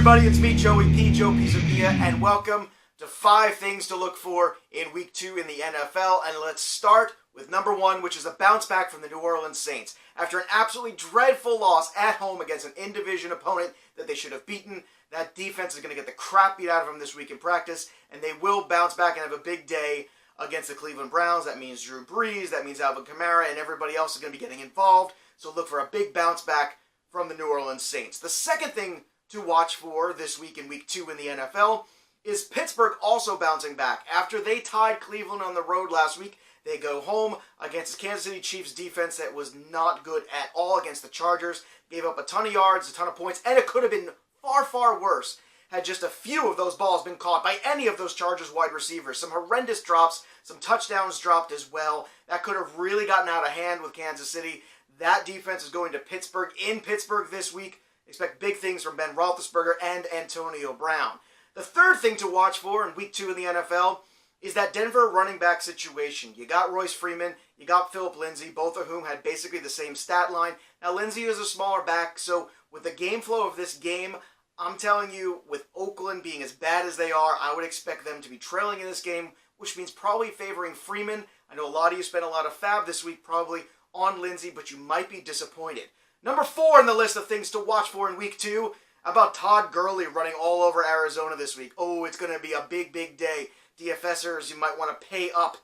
everybody, it's me, Joey P, Joe Pisapia, and welcome to 5 things to look for in Week 2 in the NFL. And let's start with number 1, which is a bounce back from the New Orleans Saints. After an absolutely dreadful loss at home against an in-division opponent that they should have beaten, that defense is going to get the crap beat out of them this week in practice, and they will bounce back and have a big day against the Cleveland Browns. That means Drew Brees, that means Alvin Kamara, and everybody else is going to be getting involved. So look for a big bounce back from the New Orleans Saints. The second thing to watch for this week in Week 2 in the NFL is Pittsburgh also bouncing back. After they tied Cleveland on the road last week, they go home against the Kansas City Chiefs defense that was not good at all against the Chargers. Gave up a ton of yards, a ton of points, and it could have been far, far worse had just a few of those balls been caught by any of those Chargers wide receivers. Some horrendous drops, some touchdowns dropped as well. That could have really gotten out of hand with Kansas City. That defense is going to Pittsburgh in Pittsburgh this week. Expect big things from Ben Roethlisberger and Antonio Brown. The third thing to watch for in Week 2 in the NFL is that Denver running back situation. You got Royce Freeman, you got Phillip Lindsay, both of whom had basically the same stat line. Now, Lindsay is a smaller back, so with the game flow of this game, I'm telling you, with Oakland being as bad as they are, I would expect them to be trailing in this game, which means probably favoring Freeman. I know a lot of you spent a lot of fab this week probably on Lindsay, but you might be disappointed. Number 4 in the list of things to watch for in Week 2, about Todd Gurley running all over Arizona this week. Oh, it's going to be a big, big day. DFSers, you might want to pay up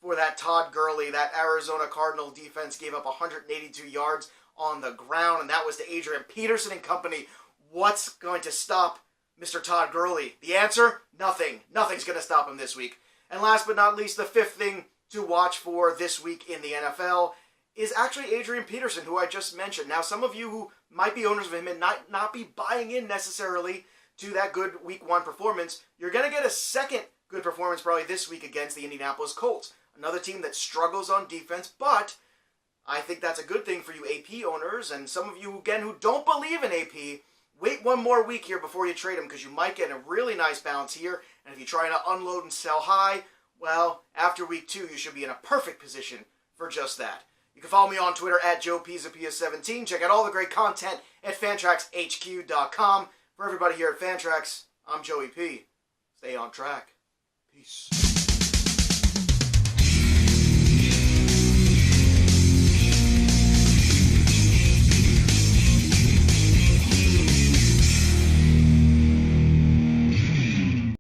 for that Todd Gurley. That Arizona Cardinal defense gave up 182 yards on the ground, and that was to Adrian Peterson and company. What's going to stop Mr. Todd Gurley? The answer? Nothing. Nothing's going to stop him this week. And last but not least, the 5th thing to watch for this week in the NFL is actually Adrian Peterson, who I just mentioned. Now, some of you who might be owners of him and not be buying in necessarily to that good Week 1 performance, you're going to get a second good performance probably this week against the Indianapolis Colts. Another team that struggles on defense, but I think that's a good thing for you AP owners, and some of you, again, who don't believe in AP, wait one more week here before you trade him, because you might get a really nice bounce here, and if you're trying to unload and sell high, well, after Week 2, you should be in a perfect position for just that. You can follow me on Twitter at JoePisapia17. Check out all the great content at FantraxHQ.com. For everybody here at Fantrax, I'm Joey P. Stay on track. Peace.